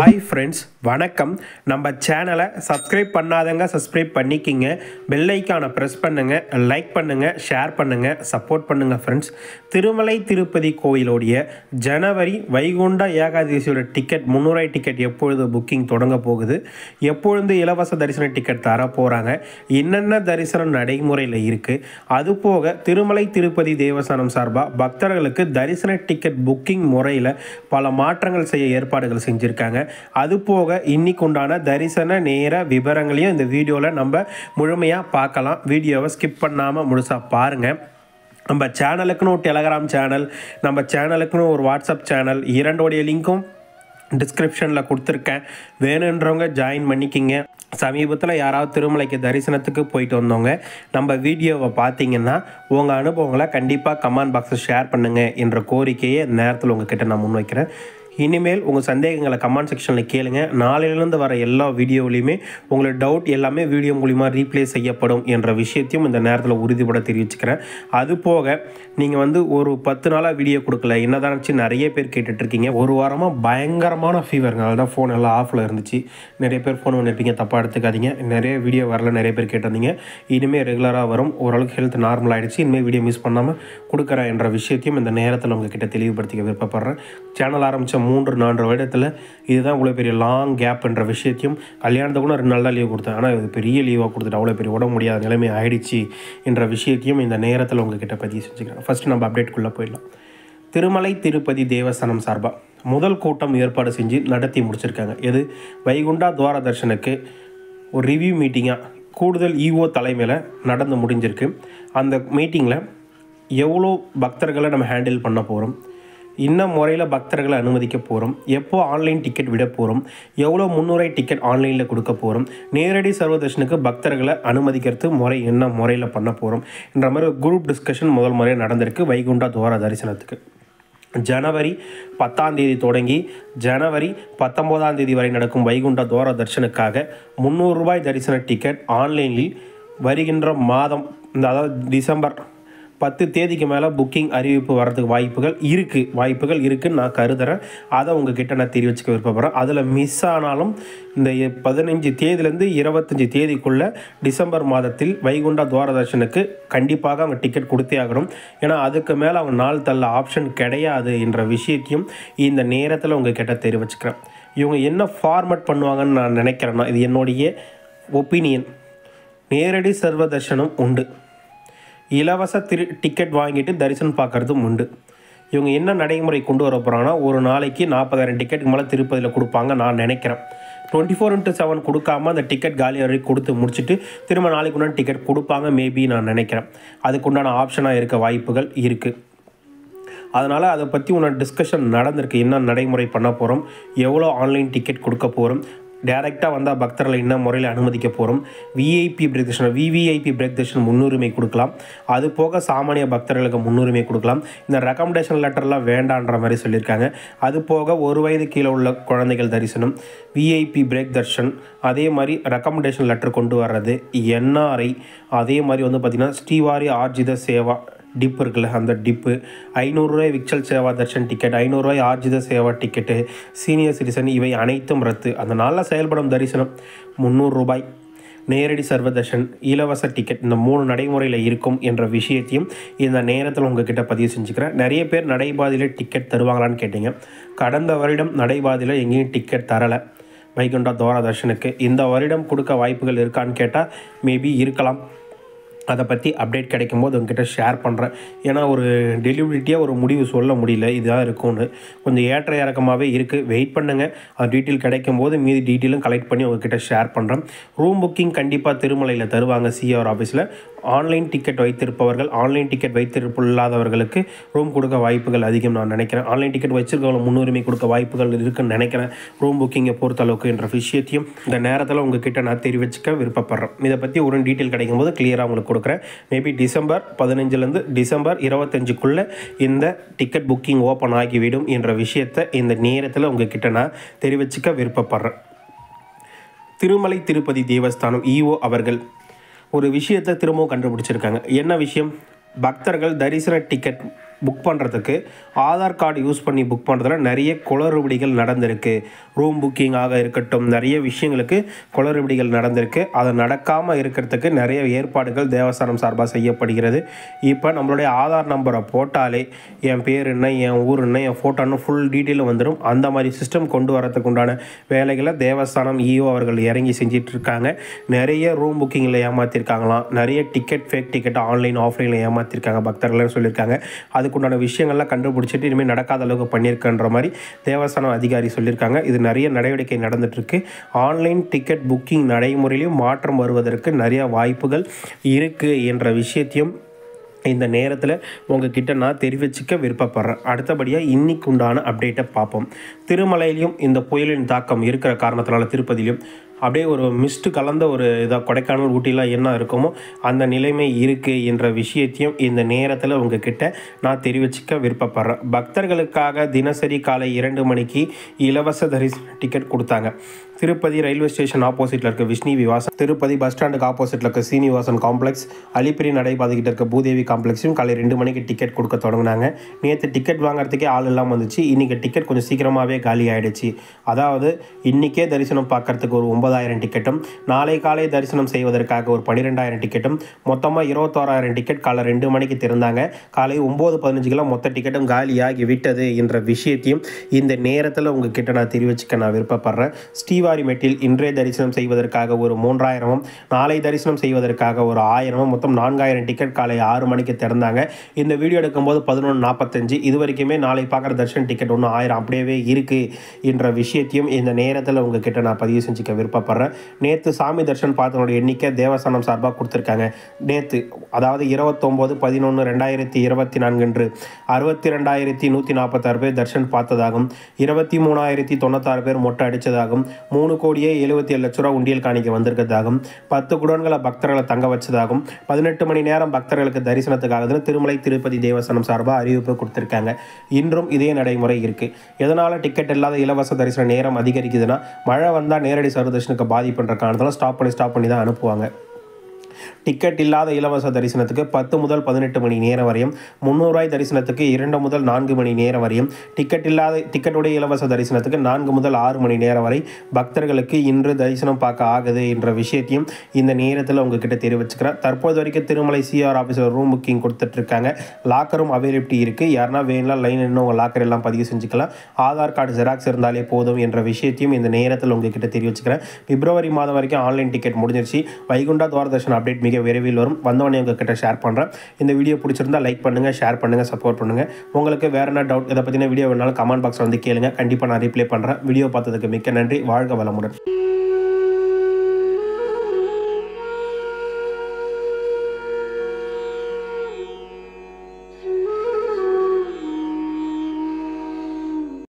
Hi friends, வணக்கம். நம்ம சேனலை சப்ஸ்கிரைப் பண்ணாதவங்க சப்ஸ்கிரைப் பண்ணிக்கிங்க. பெல் ஐக்கானை ப்ரெஸ் பண்ணுங்கள், லைக் பண்ணுங்கள், ஷேர் பண்ணுங்கள், சப்போர்ட் பண்ணுங்கள் ஃப்ரெண்ட்ஸ். திருமலை திருப்பதி கோயிலுடைய ஜனவரி வைகுண்ட ஏகாதசியோட டிக்கெட் 300 டிக்கெட் எப்பொழுது புக்கிங் தொடங்க போகுது, எப்பொழுது இலவச தரிசன டிக்கெட் தர போகிறாங்க, என்னென்ன தரிசனம் நடைமுறையில் இருக்குது, அதுபோக திருமலை திருப்பதி தேவஸ்தானம் சார்பாக பக்தர்களுக்கு தரிசன டிக்கெட் புக்கிங் முறையில் பல மாற்றங்கள் செய்ய ஏற்பாடுகள் செஞ்சுருக்காங்க. அதுபோக இன்னைக்கு உண்டான தரிசன நேர விவரங்களையும் இந்த வீடியோவில் நம்ம முழுமையாக பார்க்கலாம். வீடியோவை ஸ்கிப் பண்ணாமல் முழுசாக பாருங்கள். நம்ம சேனலுக்குன்னு ஒரு டெலகிராம் சேனல், நம்ம சேனலுக்குன்னு ஒரு வாட்ஸ்அப் சேனல், இரண்டோடைய லிங்க்கும் டிஸ்கிரிப்ஷனில் கொடுத்துருக்கேன். வேணுன்றவங்க ஜாயின் பண்ணிக்கிங்க. சமீபத்தில் யாராவது திருமலைக்கு தரிசனத்துக்கு போயிட்டு வந்தவங்க நம்ம வீடியோவை பார்த்தீங்கன்னா உங்கள் அனுபவங்களை கண்டிப்பாக கமெண்ட் பாக்ஸில் ஷேர் பண்ணுங்கள் என்ற கோரிக்கையை நேரத்தில் உங்ககிட்ட நான் முன்வைக்கிறேன். இனிமேல் உங்கள் சந்தேகங்களை கமெண்ட் செக்ஷனில் கேளுங்க. நாளையிலேருந்து வர எல்லா வீடியோவிலையுமே உங்களோட டவுட் எல்லாமே வீடியோ மூலிமா ரீப்ளே செய்யப்படும் என்ற விஷயத்தையும் இந்த நேரத்தில் உறுதிப்பட தெரிவிச்சுக்கிறேன். அதுபோக நீங்கள் ஒரு 10 நாளாக வீடியோ கொடுக்கல என்னதானச்சு நிறைய பேர் கேட்டுட்ருக்கீங்க. ஒரு வாரமாக பயங்கரமான ஃபீவருங்க, அதனால ஃபோன் எல்லாம் ஆஃபில் இருந்துச்சு. நிறைய பேர் ஃபோன் பண்ணியிருப்பீங்க, தப்பாக எடுத்துக்காதீங்க. நிறைய வீடியோ வரல, நிறைய பேர் கேட்டிருந்தீங்க. இனிமேல் ரெகுலராக வரும். ஓரளவுக்கு ஹெல்த் நார்மல் ஆகிடுச்சு. இனிமேல் வீடியோ மிஸ் பண்ணாமல் கொடுக்குறேன் என்ற விஷயத்தையும் இந்த நேரத்தில் உங்ககிட்ட தெளிவுபடுத்திக்க விருப்பப்படுறேன். சேனல் ஆரம்பித்த 3-4 வருடத்தில் இதுதான் இவ்வளோ பெரிய லாங் கேப் என்ற விஷயத்தையும், கல்யாணத்தை கூட 2 நாள் தான் லீவ் கொடுத்தேன், ஆனால் இது பெரிய லீவாக கொடுத்துட்டு அவ்வளோ பெரிய உடம்பு முடியாத நிலைமை ஆகிடுச்சு என்ற விஷயத்தையும் இந்த நேரத்தில் உங்ககிட்ட பதிவு செஞ்சுக்கிறேன். ஃபஸ்ட்டு நம்ம அப்டேட்குள்ளே போயிடலாம். திருமலை திருப்பதி தேவஸ்தானம் சார்பாக முதல் கூட்டம் ஏற்பாடு செஞ்சு நடத்தி முடிச்சிருக்காங்க. இது வைகுண்டா துவார தர்ஷனுக்கு ஒரு ரிவ்யூ மீட்டிங்காக கூடுதல் ஈஓ தலைமையில் நடந்து முடிஞ்சிருக்கு. அந்த மீட்டிங்கில் எவ்வளோ பக்தர்களை நம்ம ஹேண்டில் பண்ண போகிறோம், இன்னும் முறையில் பக்தர்களை அனுமதிக்க போகிறோம், எப்போ ஆன்லைன் டிக்கெட் விட போகிறோம், எவ்வளோ 300 டிக்கெட் ஆன்லைனில் கொடுக்க போகிறோம், நேரடி சர்வதர்ஷனுக்கு பக்தர்களை அனுமதிக்கிறது முறை என்ன முறையில் பண்ண போகிறோம் என்ற மாதிரி குரூப் டிஸ்கஷன் முதல் முறையாக நடந்திருக்கு வைகுண்டா துவார தரிசனத்துக்கு. ஜனவரி 10ஆம் தேதி தொடங்கி ஜனவரி 19ஆம் தேதி வரை நடக்கும் வைகுண்டா துவார தர்ஷனுக்காக 300 ரூபாய் தரிசன டிக்கெட் ஆன்லைனில் வருகின்ற மாதம், அதாவது டிசம்பர் 10 தேதிக்கு மேலே புக்கிங் அறிவிப்பு வரதுக்கு வாய்ப்புகள் இருக்குன்னு நான் கருதுகிறேன். அதை உங்ககிட்ட நான் தெரிவிச்சுக்க விருப்பப்படுறேன். அதில் மிஸ் ஆனாலும் இந்த 15 தேதியிலேருந்து 25 தேதிக்குள்ளே டிசம்பர் மாதத்தில் வைகுண்டா துவார தர்ஷனுக்கு கண்டிப்பாக அவங்க டிக்கெட் கொடுத்தே ஆகணும். ஏன்னா அதுக்கு மேலே அவங்க நாள் தள்ள ஆப்ஷன் கிடையாது என்ற விஷயத்தையும் இந்த நேரத்தில் உங்ககிட்ட தெரிவிச்சுக்கிறேன். இவங்க என்ன ஃபார்மேட் பண்ணுவாங்கன்னு நான் நினைக்கிறேன்னா, இது என்னுடைய ஒப்பீனியன். நேரடி சர்வ தர்ஷனம் உண்டு, இலவச டிக்கெட் வாங்கிட்டு தரிசனம் பார்க்குறதும் உண்டு. இவங்க என்ன நடைமுறை கொண்டு வர போகிறாங்கன்னா, ஒரு நாளைக்கு 40,000 டிக்கெட்டுக்கு மேலே திருப்பதியில் கொடுப்பாங்க நான் நினைக்கிறேன். 24/7 கொடுக்காம அந்த டிக்கெட் காலி வரைக்கும் கொடுத்து முடிச்சுட்டு திரும்ப நாளைக்கு உண்டான டிக்கெட் கொடுப்பாங்க மேபி நான் நினைக்கிறேன். அதுக்குண்டான ஆப்ஷனாக இருக்க வாய்ப்புகள் இருக்குது. அதனால் அதை பற்றி உன்னோட டிஸ்கஷன் நடந்திருக்கு. என்ன நடைமுறை பண்ண போகிறோம், எவ்வளோ ஆன்லைன் டிக்கெட் கொடுக்க போகிறோம், டேரெக்டாக வந்தால் பக்தர்களை என்ன முறையில் அனுமதிக்க போகிறோம், விவிஐபி பிரேக் தர்ஷன் முன்னுரிமை கொடுக்கலாம், அது போக சாமானிய பக்தர்களுக்கு முன்னுரிமை கொடுக்கலாம். இந்த ரெக்கமெண்டேஷன் லெட்டர்லாம் வேண்டான்ற மாதிரி சொல்லியிருக்காங்க. அது போக 1 வயது கீழே உள்ள குழந்தைகள் தரிசனம், விஐபி பிரேக் தர்ஷன், அதே மாதிரி ரெக்கமெண்டேஷன் லெட்டர் கொண்டு வர்றது, என்ஆர்ஐ, அதே மாதிரி பார்த்திங்கன்னா ஸ்ரீவாரி ஆர்ஜித சேவா டிப் இருக்குல்ல, அந்த டிப்பு, 500 ரூபாய் விக்சல் சேவா தர்ஷன் டிக்கெட், 500 ரூபாய் ஆர்ஜித சேவா டிக்கெட்டு, சீனியர் சிட்டிசன், இவை அனைத்தும் ரத்து. அந்த நாளில் செயல்படும் தரிசனம் 300 ரூபாய், நேரடி சர்வ தர்ஷன், இலவச டிக்கெட், இந்த 3 நடைமுறையில் இருக்கும் என்ற விஷயத்தையும் இந்த நேரத்தில் உங்ககிட்ட பதிவு செஞ்சுக்கிறேன். நிறைய பேர் நடைபாதையில் டிக்கெட் தருவாங்களான்னு கேட்டீங்க. கடந்த வருடம் நடைபாதையில் எங்கேயும் டிக்கெட் தரலை வைகுண்டா துவார தர்ஷனுக்கு. இந்த வருடம் கொடுக்க வாய்ப்புகள் இருக்கான்னு கேட்டால் மேபி இருக்கலாம். அதை பற்றி அப்டேட் கிடைக்கும் போது உங்ககிட்ட ஷேர் பண்ணுறேன். ஏன்னா ஒரு டெலிவரிட்டியாக ஒரு முடிவு சொல்ல முடியல, இதுதான் இருக்கும்னு. கொஞ்சம் ஏற்ற இறக்கமாகவே இருக்குது. வெயிட் பண்ணுங்கள், அது டீட்டெயில் கிடைக்கும் போது மீதி டீட்டெயிலும் கலெக்ட் பண்ணி உங்ககிட்ட ஷேர் பண்ணுறேன். ரூம் புக்கிங் கண்டிப்பாக திருமலையில் தருவாங்க சிஆர் ஆஃபீஸில். ஆன்லைன் டிக்கெட் வைத்திருப்பவர்கள், ஆன்லைன் டிக்கெட் வைத்திருப்பில்லாதவர்களுக்கு ரூம் கொடுக்க வாய்ப்புகள் அதிகம் நான் நினைக்கிறேன். ஆன்லைன் டிக்கெட் வச்சுருக்கவங்க முன்னுரிமை கொடுக்க வாய்ப்புகள் இருக்குன்னு நினைக்கிறேன் ரூம் புக்கிங்கை பொறுத்தளவுக்கு என்ற விஷயத்தையும் இந்த நேரத்தில் உங்ககிட்ட நான் தெரிவிச்சுக்க விருப்பப்படுறேன். இதை பற்றி ஒரு டீட்டெயில் கிடைக்கும் போது கிளியராக உங்களுக்கு கொடுக்குறேன். மேபி டிசம்பர் 15லேருந்து டிசம்பர் 25க்குள்ளே இந்த டிக்கெட் புக்கிங் ஓப்பன் ஆகிவிடும் என்ற விஷயத்தை இந்த நேரத்தில் உங்ககிட்ட நான் தெரிவிச்சுக்க விருப்பப்படுறேன். திருமலை திருப்பதி தேவஸ்தானம் ஈஓ அவர்கள் ஒரு விஷயத்தை திரும்பவும் கண்டுபிடிச்சிருக்காங்க. என்ன விஷயம், பக்தர்கள் தரிசன டிக்கெட் புக் பண்ணுறதுக்கு ஆதார் கார்டு யூஸ் பண்ணி புக் பண்ணுறதுல நிறைய குளறுபடிகள் நடந்திருக்கு. ரூம் புக்கிங்காக இருக்கட்டும், நிறைய விஷயங்களுக்கு குளறுபடிகள் நடந்திருக்கு. அதை நடக்காமல் இருக்கிறதுக்கு நிறைய ஏற்பாடுகள் தேவஸ்தானம் சார்பாக செய்யப்படுகிறது. இப்போ நம்மளுடைய ஆதார் நம்பரை போட்டாலே என் பேர் என்ன, என் ஊர் என்ன, என் ஃபோட்டோன்னு ஃபுல் டீட்டெயிலும் வந்துடும். அந்த மாதிரி சிஸ்டம் கொண்டு வரதுக்கு உண்டான வேலைகளை தேவஸ்தானம் இஓ அவர்கள் இறங்கி செஞ்சிட்ருக்காங்க. நிறைய ரூம் புக்கிங்கில் ஏமாற்றிருக்காங்களாம், நிறைய டிக்கெட் ஃபேக் டிக்கெட் ஆன்லைன் ஆஃப்லைனில் ஏமாற்றிருக்காங்க பக்தர்கள்னு சொல்லியிருக்காங்க. அதுக்குண்டான விஷயங்கள்லாம் கண்டுபிடிச்சிட்டு இனிமேல் நடக்காத அளவுக்கு பண்ணியிருக்கன்ற மாதிரி தேவஸ்தானம் அதிகாரி சொல்லியிருக்காங்க. இது நிறைய நடவடிக்கை நடந்துகிட்ருக்கு. ஆன்லைன் டிக்கெட் புக்கிங் நடைமுறையிலும் மாற்றம் வருவதற்கு நிறைய வாய்ப்புகள் இருக்குது என்ற விஷயத்தையும் இந்த நேரத்தில் உங்ககிட்ட நான் தெரிவிச்சுக்க விருப்பப்படுறேன். அடுத்தபடியாக இன்னைக்கு உண்டான அப்டேட்டை பார்ப்போம். திருமலையிலையும் இந்த புயலின் தாக்கம் இருக்கிற காரணத்தினால திருப்பதியிலும் அப்படியே ஒரு மிஸ்ட்டு கலந்த ஒரு இதாக கொடைக்கானல் ஊட்டிலாம் என்ன இருக்குமோ அந்த நிலைமை இருக்குது என்ற விஷயத்தையும் இந்த நேரத்தில் உங்ககிட்ட நான் தெரிவிச்சுக்க விருப்பப்படுறேன். பக்தர்களுக்காக தினசரி காலை 2 மணிக்கு இலவச தரிசன டிக்கெட் கொடுத்தாங்க. திருப்பதி ரயில்வே ஸ்டேஷன் ஆப்போசிட்டில் இருக்க விஷ்ணு விவாசம், திருப்பதி பஸ் ஸ்டாண்டுக்கு ஆப்போசிட்டில் இருக்க சீனிவாசன் காம்ப்ளெக்ஸ், அலிப்பிரி நடைபாதைக்கிட்ட இருக்க பூதேவி காம்ப்ளெக்ஸையும் காலை 2 மணிக்கு டிக்கெட் கொடுக்க தொடங்கினாங்க. நேற்று டிக்கெட் வாங்குறதுக்கே ஆள் இல்லாமல் வந்துச்சு. இன்றைக்கி டிக்கெட் கொஞ்சம் சீக்கிரமாகவே காலி ஆகிடுச்சு. அதாவது இன்றைக்கே தரிசனம் பார்க்கறதுக்கு ஒரு 9,000 டிக்கெட்டும், நாளை காலை தரிசனம் செய்வதற்காக ஒரு 12,000 டிக்கெட்டும், மொத்தமாக 21,000 டிக்கெட் காலை 2 மணிக்கு திறந்தாங்க. காலை 9:15 மொத்த டிக்கெட்டும் காலியாகி விட்டது என்ற விஷயத்தையும் இந்த நேரத்தில் உங்ககிட்ட நான் தெரிவிச்சுக்க நான் விருப்பப்படுறேன். ஸ்ரீவாரிமெட்டில் இன்றைய தரிசனம் செய்வதற்காக ஒரு 3,000, நாளை தரிசனம் செய்வதற்காக ஒரு 1,000, மொத்தம் 4,000 டிக்கெட் காலை 6 மணிக்கு திறந்தாங்க. இந்த வீடியோ எடுக்கும்போது 11:45. இது வரைக்குமே நாளை பார்க்குற தரிசன டிக்கெட் ஒன்று 1000 அப்படியே இருக்குது என்ற விஷயத்தையும் இந்த நேரத்தில் உங்ககிட்ட நான் பதிவு செஞ்சுக்க விருப்பப்படுறேன். நேற்று சாமி தரிசனம் பார்த்தவங்களுடைய எண்ணிக்கை தேவஸ்தானம் சார்பாக கொடுத்துருக்காங்க. நேற்று அதாவது 29/11/2024 அன்று 62,146 பேர் தரிசனம் பார்த்ததாகவும், 23,096 பேர் மொட்டை அடித்ததாகவும், 3,77,00,000 ரூபா உண்டியல் காணிக்க வந்திருக்கிறதாகவும், 10 குடோன்களை பக்தர்களை தங்க வச்சதாகவும், 18 மணி நேரம் பக்தர்களுக்கு தரிசனத்துக்காக திருமலை திருப்பதி தேவஸ்தானம் சார்பாக அறிவிப்பு கொடுத்துருக்காங்க. இன்றும் இதே நடைமுறை இருக்குது. எதனால் டிக்கெட் இல்லாத இலவச தரிசன நேரம் அதிகரிக்குதுன்னா, மழை வந்தால் நேரடி சர்வதர்ஷனுக்கு பாதிப்புன்ற காரணத்தால் ஸ்டாப் பண்ணி தான் அனுப்புவாங்க. டிக்கெட் இல்லாத இலவச தரிசனத்துக்கு 10 முதல் 18 மணி நேரம் வரையும், 300 ரூபாய் தரிசனத்துக்கு 2 முதல் 4 மணி நேரம் வரையும், டிக்கெட்டுடைய இலவச தரிசனத்துக்கு 4 முதல் 6 மணி நேரம் வரை பக்தர்களுக்கு இன்று தரிசனம் பார்க்க ஆகுது என்ற விஷயத்தையும் இந்த நேரத்தில் உங்ககிட்ட தெரிவிச்சுக்கிறேன். தற்போது வரைக்கும் திருமலை சிஆர் ஆஃபீஸில் ரூம் புக்கிங் கொடுத்துட்ருக்காங்க. லாக்கரும் அவைலபிலிட்டி இருக்குது. யாருன்னா வேணால் லைன் இன்னும் உங்கள் லாக்கர் எல்லாம் பதிவு செஞ்சுக்கலாம். ஆதார் கார்டு ஜெராக்ஸ் இருந்தாலே போதும் என்ற விஷயத்தையும் இந்த நேரத்தில் உங்ககிட்ட தெரிவிச்சுக்கிறேன். பிப்ரவரி மாதம் வரைக்கும் ஆன்லைன் டிக்கெட் முடிஞ்சிருச்சு. வைகுண்டா துவாரதர்ஷன் அப்டேட் மிக விரைவில் வரும். வந்தவொடனே உங்ககிட்ட ஷேர் பண்ணுறேன். இந்த வீடியோ பிடிச்சிருந்தா லைக் பண்ணுங்கள், ஷேர் பண்ணுங்கள், சப்போர்ட் பண்ணுங்கள். உங்களுக்கு வேறு என்ன டவுட், இதை பற்றின வீடியோ வேணாலும் கமெண்ட் பாக்ஸில் வந்து கேளுங்க. கண்டிப்பாக நான் ரிப்ளை பண்ணுறேன். வீடியோ பார்த்ததுக்கு மிக்க நன்றி. வாழ்க வளமுடன்.